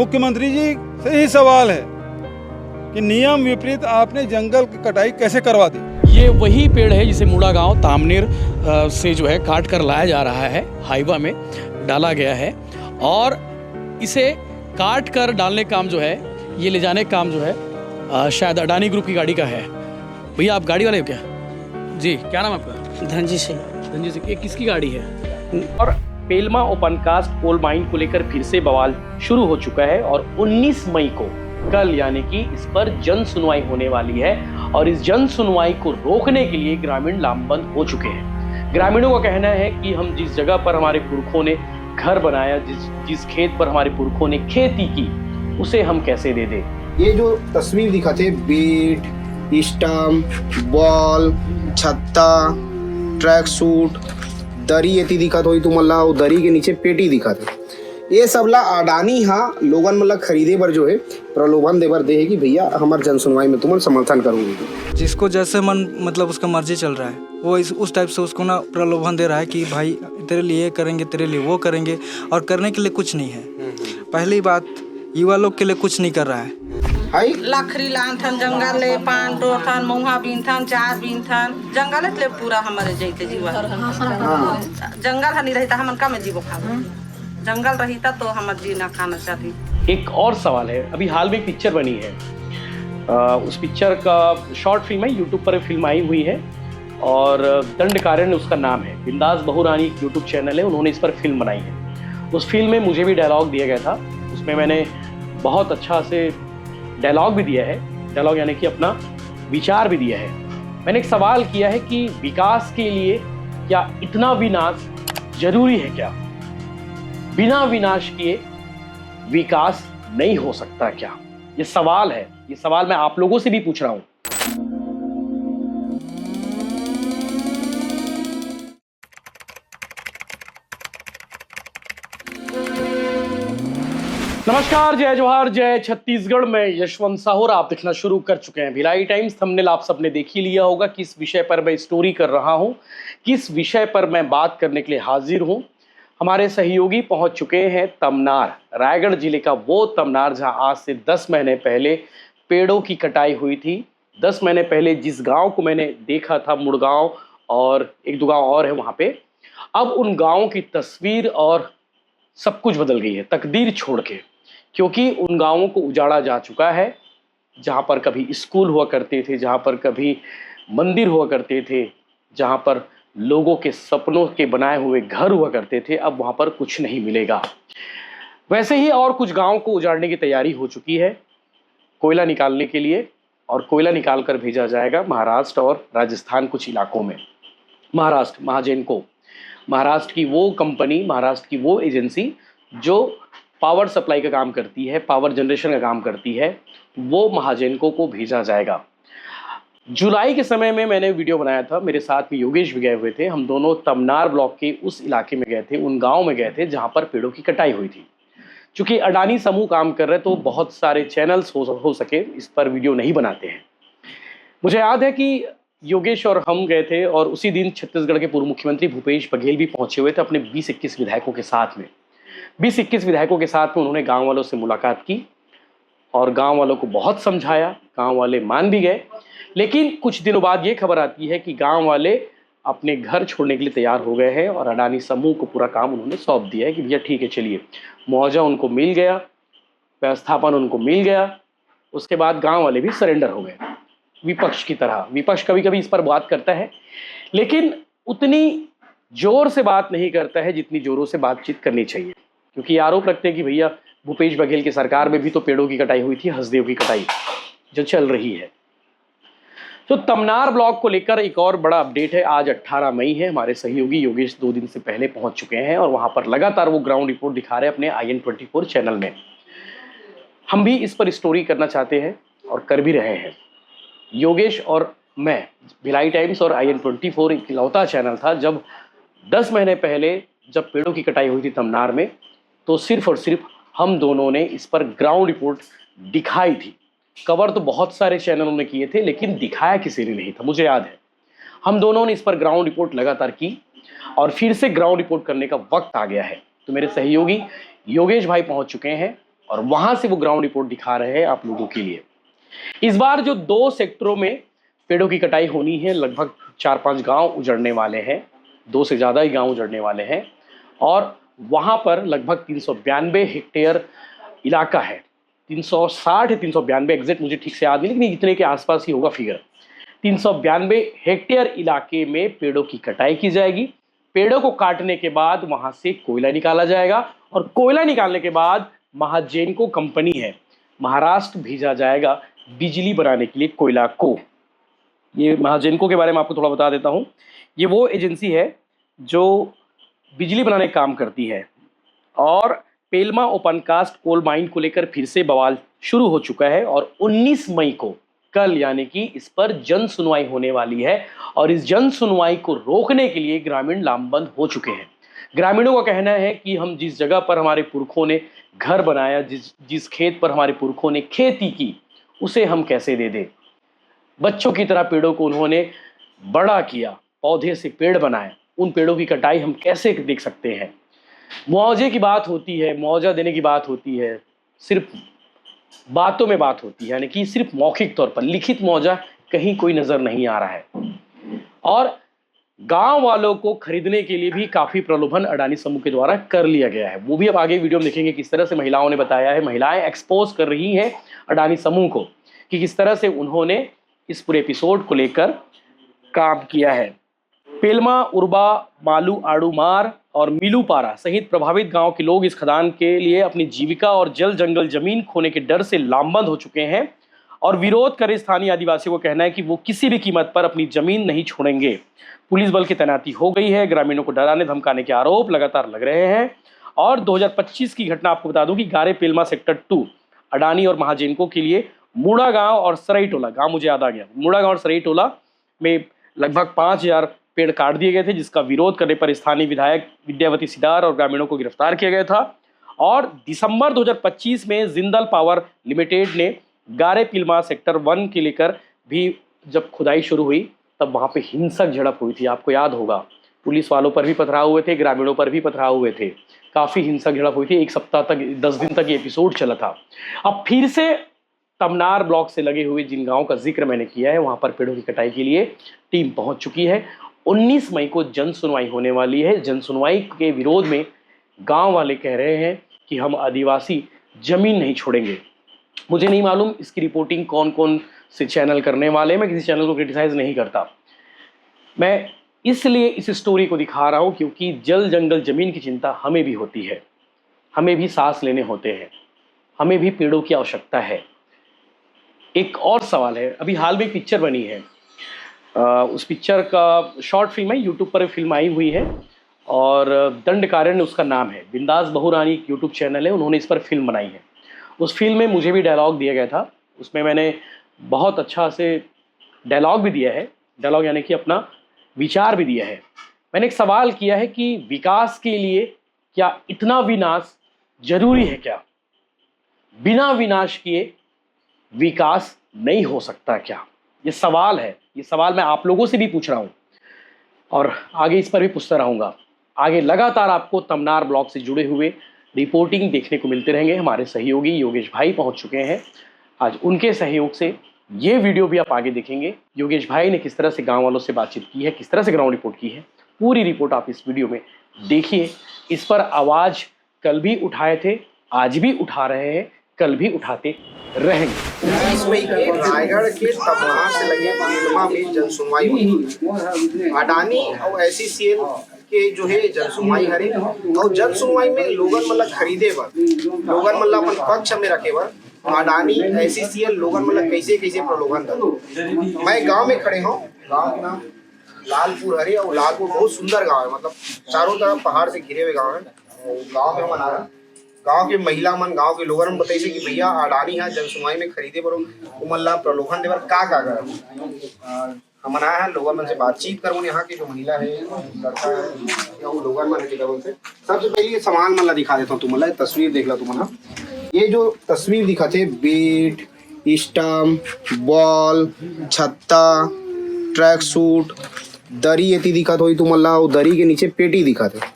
मुख्यमंत्री जी से ही सवाल है कि नियम विपरीत आपने जंगल की कटाई कैसे करवा दी। ये वही पेड़ है जिसे मुड़ा गांव तामनेर से जो है काट कर लाया जा रहा है, हाईवा में डाला गया है और इसे काट कर डालने काम जो है, ये ले जाने काम जो है शायद अडानी ग्रुप की गाड़ी का है। भैया आप गाड़ी वाले हो क्या? जी, क्या नाम आपका? धनजी सिंह। धनजी सिंह। ये किसकी गाड़ी है? और पेलमा ओपनकास्ट कोल माइन को लेकर फिर से बवाल शुरू हो चुका है और 19 मई को कल यानी कि इस पर जन सुनवाई होने वाली है और इस जन सुनवाई को रोकने के लिए ग्रामीण लामबंद हो चुके हैं। ग्रामीणों का कहना है कि हम जिस जगह पर हमारे पुरखों ने घर बनाया, जिस खेत पर हमारे पुरखों ने खेती की, उसे हम कैसे दे दें। ये जो तस्वीर दिखाते बेट, स्टम्प, बॉल, छत्ता, ट्रैक सूट, दरी येती दिखत होई तुम्हाला, वो दरी के नीचे पेटी दिखत। ये सबला अडानी हाँ लोगन मतलब खरीदे बर जो है प्रलोभन दे बर दे है कि भैया हमारे जन सुनवाई में तुम समर्थन करूंगी। जिसको जैसे मन मतलब उसका मर्जी चल रहा है, वो उस टाइप से उसको ना प्रलोभन दे रहा है कि भाई तेरे लिए ये करेंगे, तेरे लिए वो करेंगे, और करने के लिए कुछ नहीं है। पहली बात, युवा लोग के लिए कुछ नहीं कर रहा है। लखरी लानथन जंगल ले पान टोथन मुहा बीनथन चार बीनथन जंगल ले पूरा हमारे जैते जीवा जंगल हनी रहता हमन का में जीवो खाओ, जंगल रहता तो हम जीना खाना चाहती। एक और सवाल है, अभी हाल में एक पिक्चर बनी है, उस पिक्चर का शॉर्ट फिल्म है, यूट्यूब पर फिल्म आई हुई है और दंडकारण्य उसका नाम है। बिंदास बहुरानी यूट्यूब चैनल है, उन्होंने इस पर फिल्म बनाई है। उस फिल्म में मुझे भी डायलॉग दिया गया था, उसमें मैंने बहुत अच्छा से डायलॉग भी दिया है, डायलॉग यानी कि अपना विचार भी दिया है। मैंने एक सवाल किया है कि विकास के लिए क्या इतना विनाश जरूरी है क्या? बिना विनाश किए विकास नहीं हो सकता क्या? ये सवाल है, ये सवाल मैं आप लोगों से भी पूछ रहा हूं। नमस्कार, जय जोहार, जय छत्तीसगढ़ में यशवंत साहू। आप देखना शुरू कर चुके हैं भिलाई टाइम्स। थंबनेल आप सबने देख ही लिया होगा किस विषय पर मैं स्टोरी कर रहा हूं, किस विषय पर मैं बात करने के लिए हाजिर हूं। हमारे सहयोगी पहुंच चुके हैं तमनार, रायगढ़ जिले का वो तमनार जहां आज से 10 महीने पहले पेड़ों की कटाई हुई थी। 10 महीने पहले जिस गांव को मैंने देखा था, मुड़गांव और एक दो गांव और है वहां पे, अब उन गांवों की तस्वीर और सब कुछ बदल गई है, तकदीर छोड़ के, क्योंकि उन गांवों को उजाड़ा जा चुका है। जहां पर कभी स्कूल हुआ करते थे, जहां पर कभी मंदिर हुआ करते थे, जहां पर लोगों के सपनों के बनाए हुए घर हुआ करते थे, अब वहां पर कुछ नहीं मिलेगा। वैसे ही और कुछ गांव को उजाड़ने की तैयारी हो चुकी है कोयला निकालने के लिए, और कोयला निकाल कर भेजा जाएगा महाराष्ट्र और राजस्थान कुछ इलाकों में। महाराष्ट्र महाजेनको, महाराष्ट्र की वो कंपनी, महाराष्ट्र की वो एजेंसी जो पावर सप्लाई का काम करती है, पावर जनरेशन का काम करती है, वो महाजेनको को भेजा जाएगा। जुलाई के समय में मैंने वीडियो बनाया था, मेरे साथ में योगेश भी गए हुए थे। हम दोनों तमनार ब्लॉक के उस इलाके में गए थे, उन गांव में गए थे जहां पर पेड़ों की कटाई हुई थी। चूंकि अडानी समूह काम कर रहे तो बहुत सारे चैनल्स हो सके इस पर वीडियो नहीं बनाते हैं। मुझे याद है कि योगेश और हम गए थे और उसी दिन छत्तीसगढ़ के पूर्व मुख्यमंत्री भूपेश बघेल भी पहुंचे हुए थे अपने 20-21 विधायकों के साथ में। 20-21 विधायकों के साथ में उन्होंने गाँव वालों से मुलाकात की और गाँव वालों को बहुत समझाया, गाँव वाले मान भी गए। लेकिन कुछ दिनों बाद ये खबर आती है कि गांव वाले अपने घर छोड़ने के लिए तैयार हो गए हैं और अडानी समूह को पूरा काम उन्होंने सौंप दिया है कि भैया ठीक है चलिए। मुआवजा उनको मिल गया, व्यवस्थापन उनको मिल गया, उसके बाद गांव वाले भी सरेंडर हो गए। विपक्ष की तरह, विपक्ष कभी कभी इस पर बात करता है लेकिन उतनी जोर से बात नहीं करता है जितनी जोरों से बातचीत करनी चाहिए, क्योंकि आरोप रखते हैं कि भैया भूपेश बघेल की सरकार में भी तो पेड़ों की कटाई हुई थी, हंसदेव की कटाई जो चल रही है। तो तमनार ब्लॉक को लेकर एक और बड़ा अपडेट है। आज 18 मई है, हमारे सहयोगी योगेश 2 दिन से पहले पहुंच चुके हैं और वहां पर लगातार वो ग्राउंड रिपोर्ट दिखा रहे हैं अपने IN24 चैनल में। हम भी इस पर स्टोरी करना चाहते हैं और कर भी रहे हैं। योगेश और मैं, भिलाई टाइम्स और IN24 एक इकलौता चैनल था जब 10 महीने पहले जब पेड़ों की कटाई हुई थी तमनार में, तो सिर्फ और सिर्फ हम दोनों ने इस पर ग्राउंड रिपोर्ट दिखाई थी। कवर तो बहुत सारे चैनलों ने किए थे लेकिन दिखाया किसी ने नहीं था। मुझे याद है हम दोनों ने इस पर ग्राउंड रिपोर्ट लगातार की और फिर से ग्राउंड रिपोर्ट करने का वक्त आ गया है। तो मेरे सहयोगी योगेश भाई पहुंच चुके हैं और वहां से वो ग्राउंड रिपोर्ट दिखा रहे हैं आप लोगों के लिए। इस बार जो 2 सेक्टरों में पेड़ों की कटाई होनी है, लगभग 4-5 गांव उजड़ने वाले हैं, 2 से ज़्यादा ही गांव उजड़ने वाले हैं और वहां पर लगभग 392 हेक्टेयर इलाका है। 360 या 392 एग्जैक्ट मुझे ठीक से याद नहीं, लेकिन इतने के आसपास ही होगा फिगर। 392 हेक्टेयर इलाके में पेड़ों की कटाई की जाएगी। पेड़ों को काटने के बाद वहां से कोयला निकाला जाएगा और कोयला निकालने के बाद महाजेनको कंपनी है, महाराष्ट्र भेजा जाएगा बिजली बनाने के लिए कोयला को। ये महाजेनको के बारे में आपको थोड़ा बता देता हूँ। ये वो एजेंसी है जो बिजली बनाने का काम करती है और Pelma open cast coal mine को लेकर फिर से बवाल शुरू हो चुका है और 19 मई को कल यानी कि इस पर जन सुनवाई होने वाली है और इस जन सुनवाई को रोकने के लिए ग्रामीण लामबंद हो चुके हैं। ग्रामीणों का कहना है कि हम जिस जगह पर हमारे पुरखों ने घर बनाया, जिस खेत पर हमारे पुरखों ने खेती की, उसे हम कैसे दे दें। बच्चों की तरह पेड़ों को उन्होंने बड़ा किया, पौधे से पेड़ बनाए, उन पेड़ों की कटाई हम कैसे देख सकते हैं। मुआवजे की बात होती है, मुआवजा देने की बात होती है, सिर्फ बातों में बात होती है, यानी कि सिर्फ मौखिक तौर पर, लिखित मुआवजा कहीं कोई नजर नहीं आ रहा है। और गांव वालों को खरीदने के लिए भी काफी प्रलोभन अडानी समूह के द्वारा कर लिया गया है। वो भी अब आगे वीडियो में देखेंगे किस तरह से महिलाओं ने बताया है, महिलाएं एक्सपोज कर रही हैं अडानी समूह को कि किस तरह से उन्होंने इस पूरे एपिसोड को लेकर काम किया है। पेलमा, उर्बा, मालू, आड़ूमार और मिलूपारा सहित प्रभावित गांव के लोग इस खदान के लिए अपनी जीविका और जल जंगल जमीन खोने के डर से लामबंद हो चुके हैं और विरोध करे स्थानीय आदिवासियों को कहना है कि वो किसी भी कीमत पर अपनी जमीन नहीं छोड़ेंगे। पुलिस बल की तैनाती हो गई है। ग्रामीणों को डराने धमकाने के आरोप लगातार लग रहे हैं। और 2025 की घटना आपको बता दूं कि गारे पेलमा सेक्टर 2 अडानी और महाजेनको के लिए मूड़ा गांव और सराई टोला, गांव मुझे याद आ गया, मूड़ा गांव और सराई टोला में लगभग 5000 पेड़ काट दिए गए थे, जिसका विरोध करने पर स्थानीय विधायक विद्यावती सिदार और ग्रामीणों को गिरफ्तार किया गया था। और दिसंबर 2025 में जिंदल पावर लिमिटेड ने गारे पिलमा सेक्टर 1 के लेकर भी जब खुदाई शुरू हुई तब वहां पे हिंसक झड़प हुई थी। आपको याद होगा, पुलिस वालों पर भी पथराव हुए थे, ग्रामीणों पर भी पथराव हुए थे, काफी हिंसक झड़प हुई थी। 1 सप्ताह तक, 10 दिन तक ये एपिसोड चला था। अब फिर से तमनार ब्लॉक से लगे हुए जिन गाँव का जिक्र मैंने किया है, वहां पर पेड़ों की कटाई के लिए टीम पहुंच चुकी है। 19 मई को जन सुनवाई होने वाली है। जन सुनवाई के विरोध में गांव वाले कह रहे हैं कि हम आदिवासी जमीन नहीं छोड़ेंगे। मुझे नहीं मालूम इसकी रिपोर्टिंग कौन कौन से चैनल करने वाले हैं, मैं किसी चैनल को क्रिटिसाइज नहीं करता। मैं इसलिए इस स्टोरी को दिखा रहा हूं क्योंकि जल जंगल जमीन की चिंता हमें भी होती है, हमें भी सांस लेने होते हैं, हमें भी पेड़ों की आवश्यकता है। एक और सवाल है, अभी हाल में एक पिक्चर बनी है, उस पिक्चर का शॉर्ट फिल्म है, यूट्यूब पर फिल्म आई हुई है और दंडकारण्य उसका नाम है। बिंदास बहुरानी एक यूट्यूब चैनल है, उन्होंने इस पर फिल्म बनाई है। उस फिल्म में मुझे भी डायलॉग दिया गया था, उसमें मैंने बहुत अच्छा से डायलॉग भी दिया है, डायलॉग यानी कि अपना विचार भी दिया है। मैंने एक सवाल किया है कि विकास के लिए क्या इतना विनाश जरूरी है क्या? बिना विनाश किए विकास नहीं हो सकता क्या? ये सवाल है, ये सवाल मैं आप लोगों से भी पूछ रहा हूँ और आगे इस पर भी पूछता रहूँगा। आगे लगातार आपको तमनार ब्लॉक से जुड़े हुए रिपोर्टिंग देखने को मिलते रहेंगे। हमारे सहयोगी योगेश भाई पहुँच चुके हैं, आज उनके सहयोग से ये वीडियो भी आप आगे देखेंगे। योगेश भाई ने किस तरह से गाँव वालों से बातचीत की है, किस तरह से ग्राउंड रिपोर्ट की है, पूरी रिपोर्ट आप इस वीडियो में देखिए। इस पर आवाज़ कल भी उठाए थे, आज भी उठा रहे हैं, कल भी उठाते रहेंगे। 20 मई के रायगढ़ के तमनार से लगे पेलमा में जन सुनवाई हुई। अडानी और एसईसीएल के जो है जन सुनवाई हरे और जन सुनवाई में लोगन मतलब खरीदे बर, लोगन मतलब अपन पक्ष में रखे बर अडानी एसईसीएल लोगन मतलब कैसे कैसे प्रलोभन दे। मैं गांव में खड़े हूँ, गांव का नाम लालपुर हरे और लालपुर बहुत सुंदर गांव है, मतलब चारों तरफ पहाड़ से घिरे हुए गांव है। गांव में मना रहा, गांव के महिला मन, गांव के लोगन बताई कि भैया अडानी है जन सुनवाई में खरीदे बरो उमल्ला प्रलोभन देवर का कर हम आया है। लोगन मन से बातचीत करूँ, यहाँ की जो महिला है लड़का है या वो लोगन मन के डबल से सबसे पहले ये सामान मन ला दिखा देता हूँ। तुमला तस्वीर देख ला, तुमला ये जो तस्वीर दिखाते बेट, स्टम्प, बॉल, छत्ता, ट्रैक सूट, दरी एती दिखत हुई तुमला, दरी के नीचे पेटी दिखत है।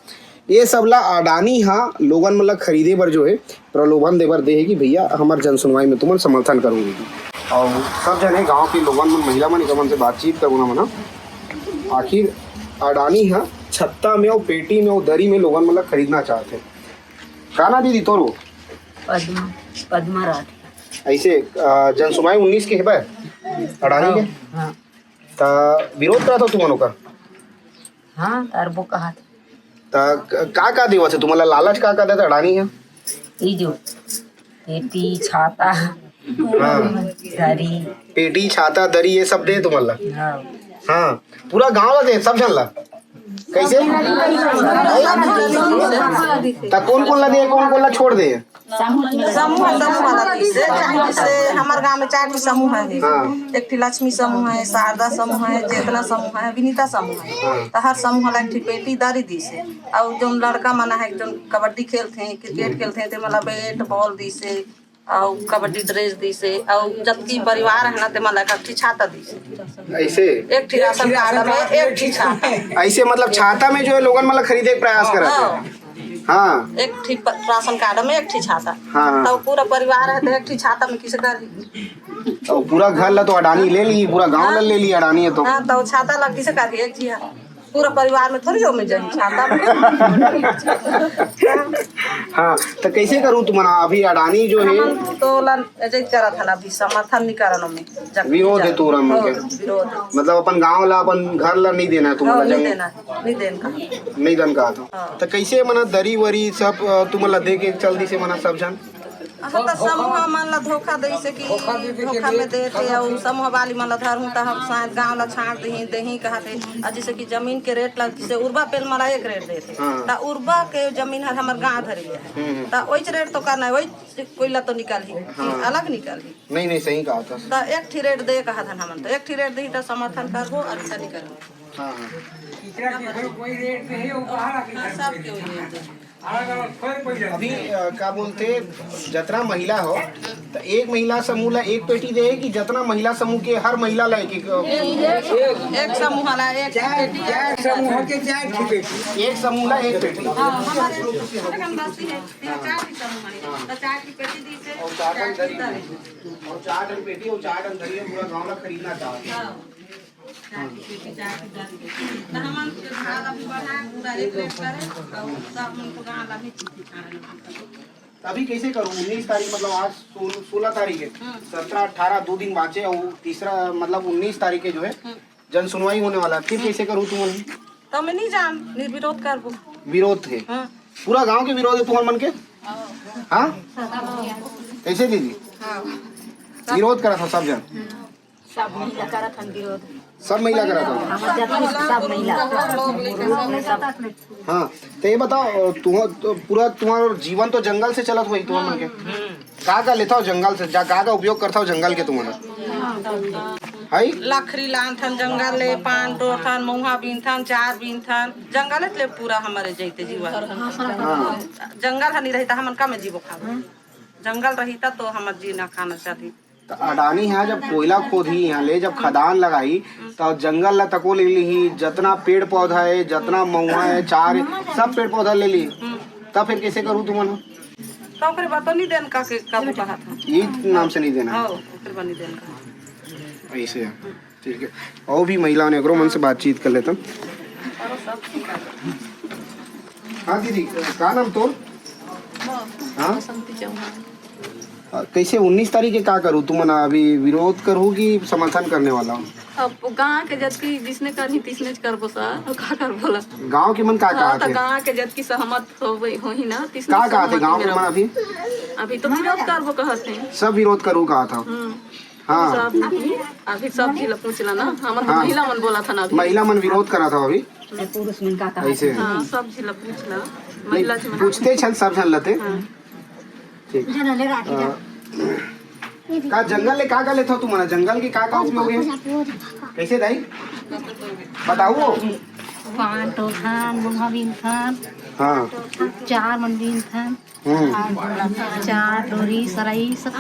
ये सबला अडानी हाँ लोगन मतलब खरीदे बर जो है प्रलोभन देवर दे है कि भैया हमार जन सुनवाई में तुमन समर्थन करूँगी और सब जने गांव के लोगन मन महिला मन कमन से बातचीत करूँ ना मना आखिर अडानी हाँ छत्ता में और पेटी में और दरी में लोगन मतलब खरीदना चाहते का ना दीदी तोरो पद्मा राठी ऐसे जन सुनवाई 19 के है अडानी के हाँ ता विरोध करा था तुमन का हाँ तार वो कहा ता का देवा से तुम्हाला लालच का देता अडानी है ये जो पेटी छाता हाँ दरी पेटी छाता दरी ये सब दे तुम्हाला हाँ हाँ पूरा गांव ला दे सब जन ला कैसे ता कौन ला दे कौन ला छोड़ दे समूह वाला से जैसे हमारे गांव में 4 समूह है हाँ। एक ठे लक्ष्मी समूह है, शारदा समूह है, चेतना समूह है, विनीता समूह है। तो हर समूह वाला एक ठे पेटी दारी दी से और जो लड़का मना है जो कबड्डी खेलते हैं क्रिकेट खेलते हैं तो मतलब बैट बॉल दी से और कबड्डी ड्रेस दी से और जबकि परिवार है ना तो मतलब एक ठे छाता दी से ऐसे एक ठे राशन कार्ड में एक ठे छाता ऐसे मतलब छाता में जो है लोगन मतलब खरीदे के प्रयास करते हैं हाँ एक ठे राशन कार्ड में एक ठे छाता हाँ। तो पूरा परिवार है तो एक ठे छाता में किसे कर और पूरा घर ला तो अडानी ले ली पूरा गांव ला ले ली अडानी है तो हाँ तो छाता लग किसे कर एक जी पूरा परिवार में थोड़ी हो में जाए छाता में हाँ तो कैसे करूँ तुम्हारा अभी अडानी जो है तो अजय करा था ना अभी समर्थन नहीं करनो में विरोध है तोरा में के विरोध मतलब अपन गांव ला अपन घर ला नहीं देना है तुम्हारा नहीं जंगल देना नहीं देना नहीं दन का तो कैसे मना दरी वरी सब तुम्हाला दे के जल्दी से मना सब जन हाँ तो समूह मान ला धोखा दे से कि धोखा में देते और समूह वाली मान ला धर हूँ तो हम शायद गाँव ला छाट दही कहते और जैसे कि जमीन के रेट ला जैसे उर्बा पेल मारा एक रेट देते तो उर्बा के जमीन है हमारे गाँव धरी है तो वही रेट तो करना है वही कोई ला तो निकाली अलग निकाली नहीं सही कहा था तो एक ठी रेट दे कहा था हम तो एक ठी रेट दी तो समर्थन करबो और ऐसा नहीं करबो हाँ सब के वही अभी क्या बोलते जितना महिला हो तो एक महिला समूह ला एक पेटी दे कि जितना महिला समूह के हर महिला ला एक समूह वाला एक समूह के 4 पेटी एक समूह ला एक पेटी हमारे हम बस्ती है 4 की समूह है तो 4 की पेटी दी से और 4 टन दरी और 4 टन पेटी और 4 टन दरी पूरा गांव ला खरीदना चाहते हैं अभी कैसे करूँ 19 तारीख मतलब आज 16 तारीख है 17 18 2 दिन बाचे और तीसरा मतलब 19 तारीख के जो है जन सुनवाई होने वाला फिर कैसे करूँ तुम तो मैं नहीं जान निर्विरोध करबो विरोध है पूरा गांव के विरोध है तुम्हारे मन के हाँ कैसे दीदी विरोध करा था सब जन सब महिला करा था विरोध सब महिला करा था सब महिला हाँ तो ये बताओ तो पूरा तुम्हारा जीवन तो जंगल से चलत हुई तुम्हारे मन के का लेता हो जंगल से का उपयोग करता हो जंगल के तुम्हारा हाई लखरी लानथन जंगल ले पान टोथन महुआ बीनथन चार बीनथन जंगल ले पूरा हमारे जैते जीवन जंगल नहीं रहता हमन का में जीवो खाबो जंगल रहता तो हमर जीना खाना चाहिए तो अडानी है जब कोयला खोदी यहाँ ले जब खदान लगाई तो जंगल ला तको ले ली जितना पेड़ पौधा है जितना महुआ है चार सब पेड़ पौधा ले ली तब फिर कैसे करूँ तुम तो फिर बात नहीं देन का के कब कहा था ये नाम से नहीं देना हां फिर बनी देन का ऐसे है ठीक है और भी महिलाओं ने मन से बातचीत कर लेता हाँ दीदी क्या नाम तो हाँ कैसे 19 तारीख के क्या करूँ तुम अभी विरोध करूँ कि समर्थन करने वाला हूँ अब गाँव के जबकि जिसने करही तिसने करबो सा का कर बोला गांव के मन का हाँ, कहा तो गाँव के जबकि सहमत हो ही ना तिसने का कहा थे गांव के मन अभी तो विरोध करबो कहत है सब विरोध करूँ कहा था हाँ सब अभी सब जिला पूछला ना हमन तो महिला मन बोला था ना अभी महिला मन विरोध करा था अभी पुरुष मन का ऐसे हाँ सब जिला पूछला महिला जी पूछते छल सब झन लते ठीक का जंगल ले का लेता हो तुम्हारा जंगल के का उपयोग है कैसे दाई बताओ पान टोथन मुंगा बीनथन हाँ चार मन बीनथन चार डोरी सराई सब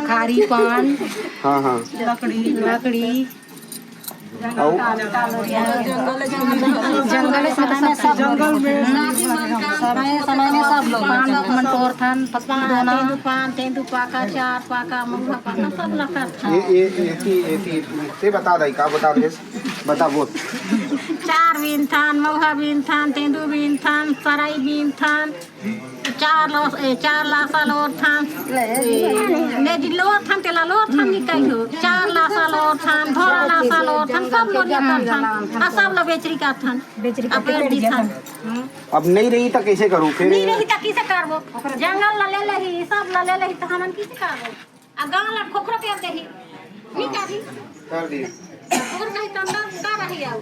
खारी पान हाँ हाँ लकड़ी जंगल में सब समय में सब लोग मंटोर थान पान तेंदुपा का चार पाका मुंगा पाका सब लगता था। ये बता दई का बता दे बता बोल। चार बीन थान मौहा बीन थान तेंदु बीन थान सराई बीन थान चार लासा लोर थान ने लोर थान तेला लोर थान निकाई हो चार लासा लोर थान धोरा लासा लोर थान सब लोग थान आ सब लोग बेचरी का थान पेड़ दी थान। अब नहीं रही तो कैसे करूं फिर? नहीं रही तो कैसे करबो जंगल ला ले लही सब ला ले लही तो हमन कैसे करबो आ गांव ला खोखरो पे देही नहीं काजी कर दिए और कहीं तंदा का रही आउ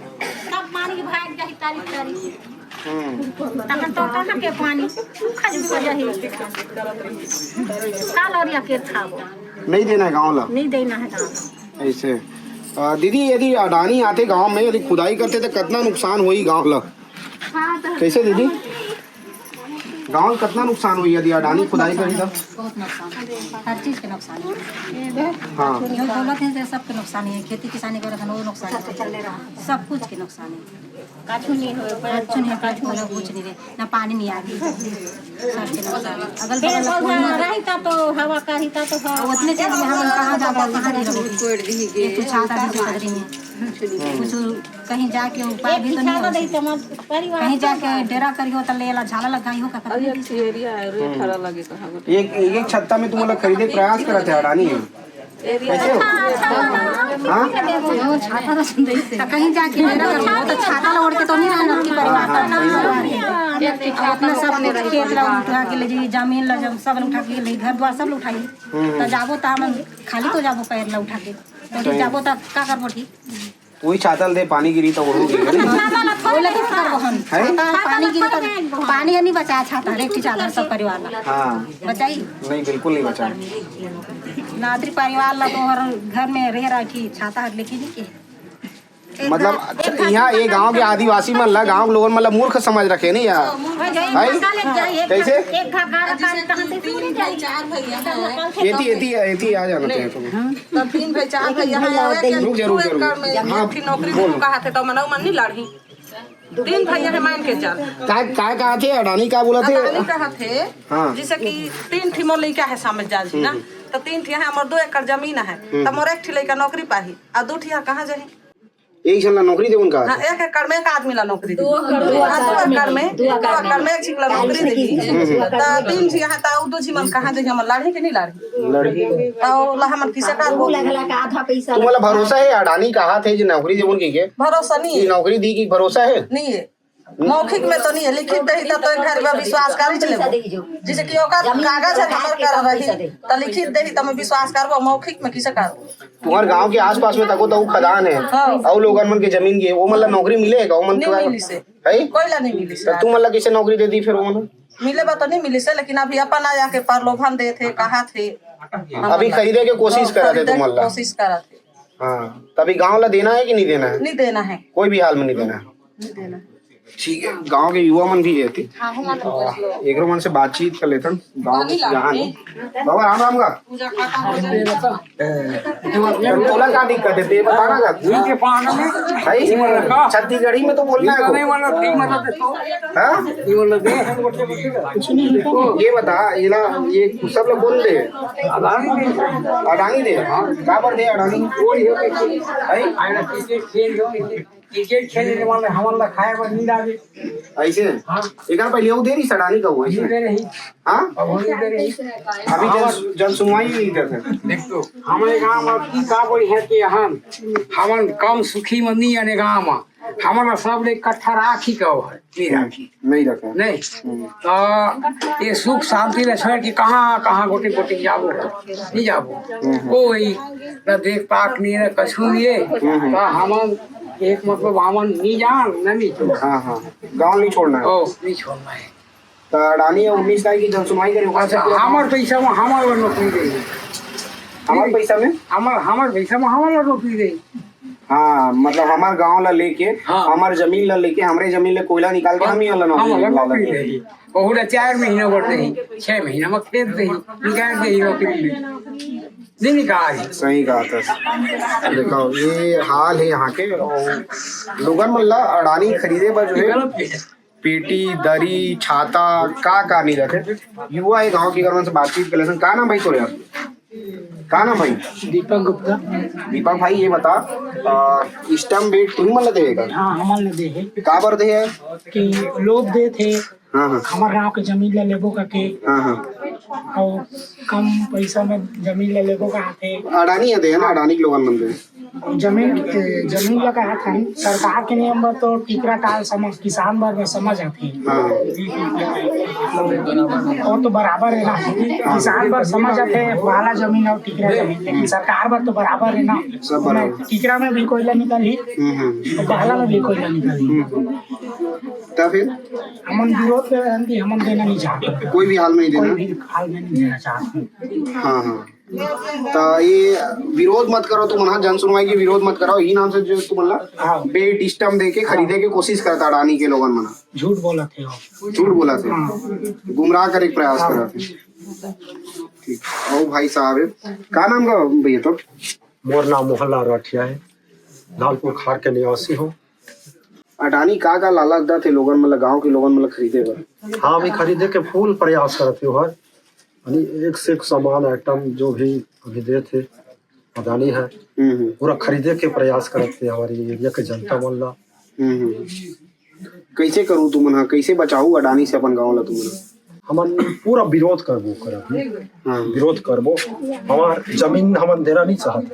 सब पानी भाग जाही तारी तखन तो कहां के पानी खाली हो जाही काल और के खाबो नहीं देना है गाँव ला नहीं देना है गांव ऐसे। दीदी यदि अडानी आते गांव में यदि खुदाई करते तो कितना नुकसान हुई गांव ला? कैसे दीदी गांव में कितना नुकसान हुई यदि अडानी खुदाई करी तो? बहुत नुकसान हर चीज के नुकसान है। हाँ जो दौलत है सबके नुकसान है खेती किसानी करे वो नुकसान है सब कुछ के नुकसान है। काछू नहीं हो काछू नहीं कुछ नहीं रहे ना पानी नहीं आ रही सबके नुकसान अगल बगल रहता तो हवा का रहता तो उतने चीज में हम कहाँ जाता कहाँ नहीं रहोगे ये कुछ आता भी में कुछ कहीं जाके उपाय भी तो नहीं कहीं जाके डेरा करियो तो लेला झाला लगाई हो का एक छत्ता में तुम्हारा खरीदे प्रयास करते हैं अडानी कैसे हो? हाँ कहीं जाके डेरा करियो तो छाता ओढ़ के तो नहीं रहना की परिवार अपना सब खेत ला उठा के ले जी जमीन ला जब सब उठा के ले घर द्वार सब उठाई तो जाबो तो हम खाली तो जाबो पैर ला उठा के तो जाबो तो का करबो ठीक वही चादर दे पानी गिरी तो ओढ़ोगे पानी गिरी तो पानी नहीं बचाया छाता एक चादर सब परिवार ला हाँ बचाई नहीं बिल्कुल नहीं बचा। नादरी परिवार ला तो हर घर में रह रहा थी छाता हट लेके नहीं के मतलब यहाँ ये गांव के आदिवासी मन ला गांव लोगन मतलब मूर्ख समझ रखे नहीं यार कैसे एती आ जाना चाहिए तुम्हें तब 3 भाई 4 भैया रुक जरूर नौकरी कहा थे तो मना मन नहीं लड़ी 3 भैया है मान के चल काय कहा थे अडानी का बोला थे अडानी कहा थे हाँ जैसे कि 3 थी मोर लइका है समझ जाल जी ना तो 3 थी है हमर 2 एकड़ जमीन है तो मोर एक थी लइका नौकरी पाही आ 2 थी कहां जाही एक जन नौकरी दे उनका हां 1 एकड़ में एक आदमी ला नौकरी 2 एकड़ में एक छिकला नौकरी देगी तो 3 थी है तो 2 मन कहां जाही हमर लाड़ी के नहीं लाड़ी तो ला हमन किसे का आधा पैसा तुम्हारा भरोसा है अडानी कहा थे जो नौकरी दे उनकी के भरोसा नहीं है नौकरी दी की भरोसा है नहीं है मौखिक में तो नहीं है लिखित दही तो एक घर में विश्वास कर जैसे कि कागज है हमर कर रही तो लिखित दही तो मैं विश्वास करबो मौखिक में किसे करो तुम्हारे गांव के आसपास में तको तो खदान है और लोगन मन के जमीन के वो मतलब नौकरी मिलेगा वो मन नहीं मिली से है कोई ला नहीं मिली से तू मतलब किसे नौकरी दे दी फिर वो मन मिले तो नहीं मिली से लेकिन अभी अपन आया के प्रलोभन दे थे कहा थे अभी खरीदे के कोशिश करा थे तुम मतलब कोशिश करा थे हाँ तभी गांव ला देना है कि नहीं देना है नहीं देना है कोई भी हाल में नहीं देना है ठीक है गांव के युवा मन भी है एक मन से बातचीत कर लेते गांव के जहाँ बाबा राम राम का बोला क्या दिक्कत है बताना का छत्तीसगढ़ी में तो बोलना है ये बता ये सब लोग बोल दे अडानी दे क्या पर दे अडानी क्रिकेट खेलने वाले हमारा खाए पर नींद आ गई ऐसे एक पहले वो देरी सडानी का हुआ हाँ अभी जन सुनवाई नहीं करते देख तो हमारे गांव में की का बड़ी है कि हम कम सुखी में नहीं आने गांव में हमारा सब ले इकट्ठा राखी का है नहीं रखा नहीं तो ये सुख शांति ले छोड़ के कहाँ कहाँ गोटी गोटी जाबो नहीं जाबो कोई न देख पाक नहीं न कछु नहीं तो हम एक मतलब हमन नहीं जान नहीं छोड़ हाँ हाँ गांव नहीं छोड़ना है नहीं छोड़ना है तो अडानी 19 तारीख की जनसुनवाई करें हमारे पैसा में हमारा नौकरी देगी हमारे पैसा में हमारे पैसा में हमारा नौकरी देगी हाँ मतलब हमारे गांव ला लेके हमारे जमीन ला लेके हमारे जमीन ले कोयला निकाल के हम ही वाला नौकरी देगी बहुत 4 महीना बढ़ रही 6 महीना में खेत दही निकाल दही नौकरी नहीं कहा है। सही कहा था। देखो ये हाल है यहाँ के। और लोगन मल्ला अडानी खरीदे पर जो है पेटी दरी छाता का नहीं रखे। युवा है गांव की अगर उनसे बातचीत कर ले। का नाम भाई तोरे यार? का नाम भाई? दीपक गुप्ता। दीपक भाई ये बता स्टम्प बेट तुम मतलब देगा? हाँ हमारे ने दे है का बर दे है कि लोग दे थे हाँ हाँ हमारे गांव के जमीन ले लेबो का के हाँ हाँ और कम पैसा में जमीन ले लेबो का थे। अडानी है दे है ना अडानी के लोगन मन दे जमीन जमीन लगा हाथ है सरकार के नियम पर तो टीकरा टाल समझ किसान वर्ग में समझ आती है हाँ और तो बराबर है ना किसान पर समझ आते हैं वाला जमीन और टीकरा जमीन लेकिन सरकार पर तो बराबर है ना। सब बराबर। टीकरा में भी कोयला निकली और बहला में भी कोयला निकली तब फिर हमन विरोध पे रहन की हमन देना नहीं चाहते कोई भी हाल में नहीं कोई देना। भी हाल में नहीं देना चाहते। हाँ हाँ तो ये विरोध मत करो तुम ना जन सुनवाई की विरोध मत करो। यही नाम से जो तुम हाँ। बेट स्टम्प दे के खरीदे के कोशिश करता अडानी के लोगन मना। झूठ बोला थे वो। झूठ बोला थे हाँ। गुमराह करे के प्रयास करा थे। ठीक ओ भाई साहब है का नाम का भैया तो? मोर नाम मोहल्ला राठिया है, लालपुर खाड़ के निवासी हूँ। अडानी का लालचदा थे लोगन मतलब गांव के लोगन मतलब खरीदे बर? हाँ भी खरीदे के फुल प्रयास करते हो यानी एक से एक सामान आइटम जो भी अभी दे थे अडानी है पूरा खरीदे के प्रयास करते हमारी एरिया के जनता मल्ला। कैसे करूँ तुम ना कैसे बचाऊ अडानी से अपन गाँव ला तुम? हमन पूरा विरोध करबो विरोध करबो। हमार जमीन हमन देना नहीं चाहते।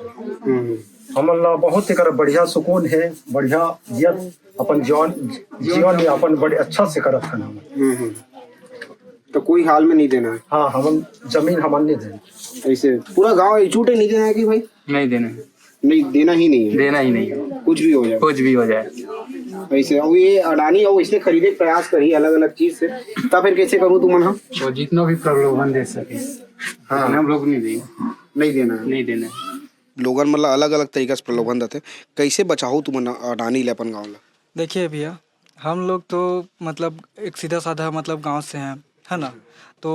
हमन ला बहुत ही कर बढ़िया सुकून है बढ़िया अपन जीवन में अपन बड़े अच्छा से करत है। तो कोई हाल में नहीं देना है। हाँ हमन जमीन हमन नहीं देना। ऐसे पूरा गांव एकजुट है नहीं देना है कि भाई? नहीं देना है। नहीं देना ही नहीं है। देना ही नहीं है। कुछ भी हो जाए कुछ भी हो जाए ऐसे। और ये अडानी और इसने खरीदे प्रयास करी अलग अलग चीज से तब फिर कैसे करूँ तुम ना? वो जितना भी प्रलोभन दे सके हाँ हम लोग नहीं देंगे। नहीं देना है। नहीं देना है। लोगन मतलब अलग अलग तरीका से प्रलोभन देते। कैसे बचाओ तुम अडानी ले अपन गाँव ला? देखिए भैया हम लोग तो मतलब एक सीधा साधा मतलब गांव से हैं है ना। तो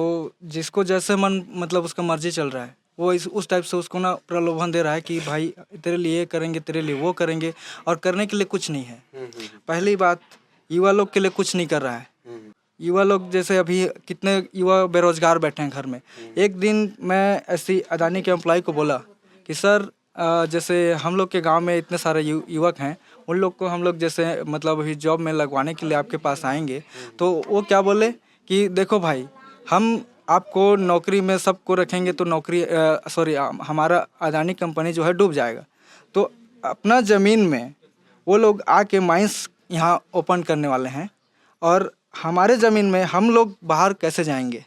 जिसको जैसे मन मतलब उसका मर्जी चल रहा है वो उस टाइप से उसको ना प्रलोभन दे रहा है कि भाई तेरे लिए करेंगे तेरे लिए वो करेंगे और करने के लिए कुछ नहीं है। पहली बात युवा लोग के लिए कुछ नहीं कर रहा है। युवा लोग जैसे अभी कितने युवा बेरोजगार बैठे हैं घर में। एक दिन मैं ऐसी अडानी के एम्प्लॉय को बोला कि सर जैसे हम लोग के गांव में इतने सारे युवक हैं उन लोग को हम लोग जैसे मतलब अभी जॉब में लगवाने के लिए आपके पास आएंगे। तो वो क्या बोले कि देखो भाई हम आपको नौकरी में सबको रखेंगे तो नौकरी हमारा अडानी कंपनी जो है डूब जाएगा। तो अपना ज़मीन में वो लोग आके माइंस यहाँ ओपन करने वाले हैं और हमारे ज़मीन में हम लोग बाहर कैसे जाएंगे?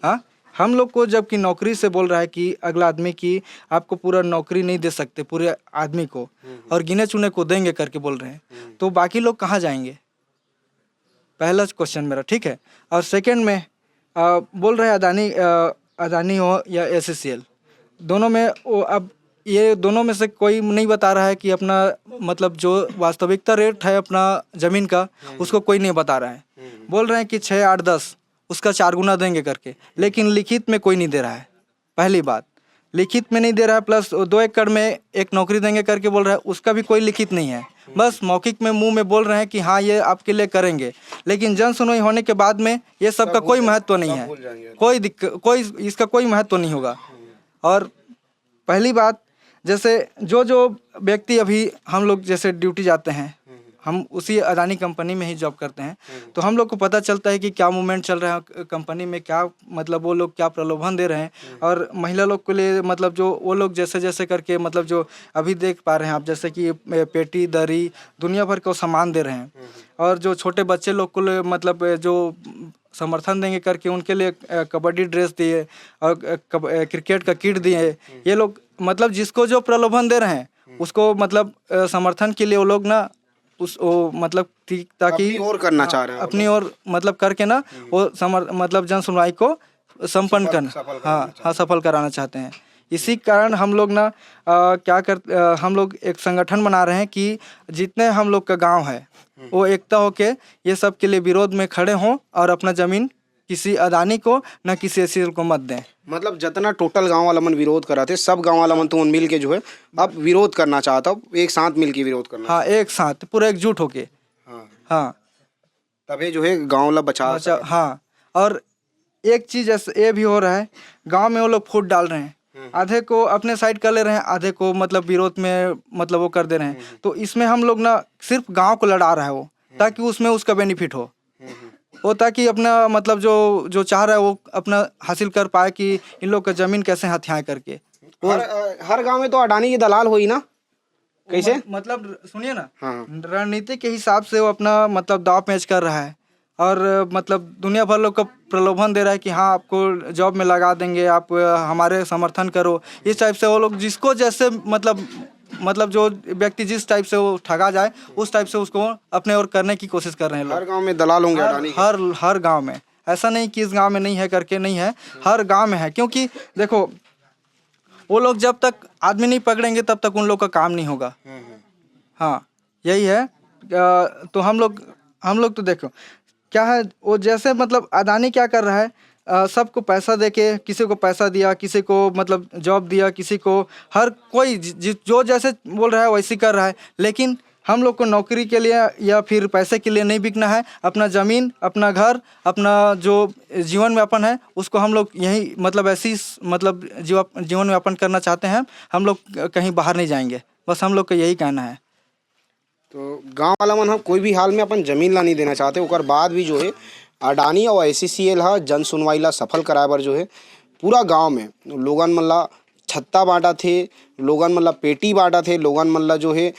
हाँ हम लोग को जबकि नौकरी से बोल रहा है कि अगला आदमी की आपको पूरा नौकरी नहीं दे सकते पूरे आदमी को और गिने चुने को देंगे करके बोल रहे हैं। तो बाकी लोग कहाँ जाएंगे? पहला क्वेश्चन मेरा ठीक है। और सेकंड में बोल रहे हैं अडानी हो या एससीएल दोनों में वो अब ये दोनों में से कोई नहीं बता रहा है कि अपना मतलब जो वास्तविकता रेट है अपना ज़मीन का उसको कोई नहीं बता रहा है। बोल रहे हैं कि 6, 8, 10 उसका 4 गुना देंगे करके, लेकिन लिखित में कोई नहीं दे रहा है। पहली बात लिखित में नहीं दे रहा है, प्लस 2 एकड़ में एक नौकरी देंगे करके बोल रहा है उसका भी कोई लिखित नहीं है। बस मौखिक में मुंह में बोल रहे हैं कि हाँ ये आपके लिए करेंगे, लेकिन जन सुनवाई होने के बाद में ये सब का कोई महत्व नहीं है। कोई इसका कोई महत्व नहीं होगा। और पहली बात जैसे जो व्यक्ति अभी हम लोग जैसे ड्यूटी जाते हैं हम उसी अडानी कंपनी में ही जॉब करते हैं, तो हम लोग को पता चलता है कि क्या मूवमेंट चल रहा है कंपनी में, क्या मतलब वो लोग क्या प्रलोभन दे रहे हैं। और महिला लोग के लिए मतलब जो वो लोग जैसे जैसे करके मतलब जो अभी देख पा रहे हैं आप जैसे कि पेटी दरी दुनिया भर के सामान दे रहे हैं। और जो छोटे बच्चे लोग को मतलब जो समर्थन देंगे करके उनके लिए कबड्डी ड्रेस दिए और क्रिकेट का किट दिए। ये लोग मतलब जिसको जो प्रलोभन दे रहे हैं उसको मतलब समर्थन के लिए वो लोग ना मतलब ताकि अपनी ओर करना चाह रहे हैं, अपनी ओर मतलब करके ना वो मतलब जन सुनवाई को संपन्न करना सफल कराना चाहते हैं। इसी कारण हम लोग ना हम लोग एक संगठन बना रहे हैं कि जितने हम लोग का गांव है वो एकता होके ये सब के लिए विरोध में खड़े हों और अपना ज़मीन किसी अदानी को ना किसी एसीएल को मत दें। मतलब जितना टोटल गांव वाला मन विरोध करा थे, सब गांव वाला मन तो मिल के जो है अब विरोध करना चाहता हूँ, एक साथ मिल के विरोध करना। हाँ, एक साथ पूरा एकजुट होके। हाँ हाँ, तभी जो है गांव वाला बचा अच्छा, हाँ। और एक चीज़ ये भी हो रहा है, गांव में वो लोग फूट डाल रहे हैं, आधे को अपने साइड कर ले रहे हैं, आधे को मतलब विरोध में मतलब वो कर दे रहे हैं। तो इसमें हम लोग ना सिर्फ गांव को लड़ा रहा है वो, ताकि उसमें उसका बेनिफिट हो, वो ताकि अपना मतलब जो चाह रहा है वो अपना हासिल कर पाए कि इन लोग का ज़मीन कैसे हथियाएं करके। हर गांव में तो अडानी की दलाल हुई ना, कैसे? मतलब सुनिए ना, हाँ। रणनीति के हिसाब से वो अपना मतलब दाव पेच कर रहा है, और मतलब दुनिया भर लोग को प्रलोभन दे रहा है कि हाँ आपको जॉब में लगा देंगे, आप हमारे समर्थन करो। इस टाइप से वो लोग जिसको जैसे मतलब जो व्यक्ति जिस टाइप से वो ठगा जाए उस टाइप से उसको अपने और करने की कोशिश कर रहे हैं लोग। हर गांव में दलाल होंगे अडानी के। हर गांव में, ऐसा नहीं कि इस गांव में नहीं है करके नहीं है, हर गांव में है। क्योंकि देखो वो लोग जब तक आदमी नहीं पकड़ेंगे तब तक उन लोग का काम नहीं होगा। हाँ, यही है। तो हम लोग तो देखो क्या है, वो जैसे मतलब अदानी क्या कर रहा है, सबको पैसा देके, किसी को पैसा दिया, किसी को मतलब जॉब दिया, किसी को हर कोई जो जैसे बोल रहा है वैसे कर रहा है। लेकिन हम लोग को नौकरी के लिए या फिर पैसे के लिए नहीं बिकना है। अपना ज़मीन, अपना घर, अपना जो जीवन यापन है उसको हम लोग यही मतलब ऐसी मतलब जीवन यापन करना चाहते हैं। हम लोग कहीं बाहर नहीं जाएंगे, बस हम लोग का यही कहना है। तो गांव वाला मन हम कोई भी हाल में अपन जमीन ला नहीं देना चाहते। ओकर बाद भी जो है अडानी और ACCL हा जन सुनवाई ला सफल कराए बर जो है पूरा गांव में लोगन मन ला छत्ता बांटा थे, लोगन मन ला पेटी बांटा थे, लोगन मन ला जो है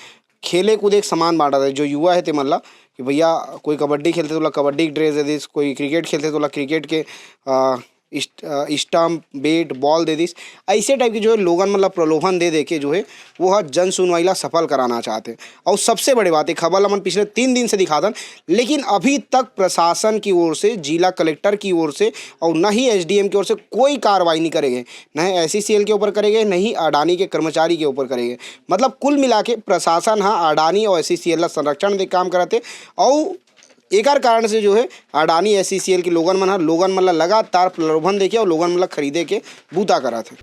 खेले कूदे एक सामान बांटा था। जो युवा है ते मन ला कि भैया कोई कबड्डी खेलते तो ला कबड्डी की ड्रेस दे दिस, कोई क्रिकेट खेलते तो ला क्रिकेट के stump, bat, ball they this. ऐसे टाइप की जो है लोगन मतलब प्रलोभन दे के जो है वो है जन सुनवाई ला सफल कराना चाहते हैं। और सबसे बड़ी बात है, खबर ला मन पिछले 3 दिन से दिखा था, लेकिन अभी तक प्रशासन की ओर से, जिला कलेक्टर की ओर से और न ही SDM की ओर से कोई कार्रवाई नहीं करेंगे, न ही ACCL के ऊपर करेंगे, न ही अडानी के कर्मचारी के ऊपर करेंगे। मतलब कुल मिला के प्रशासन हाँ अडानी और ACCL ला संरक्षण दे काम कराते। और एक कारण से जो है अडानी ACCL की लोगन मन ला लगातार प्रलोभन देके और लोगन मन ला खरीदे के बूता करा थे।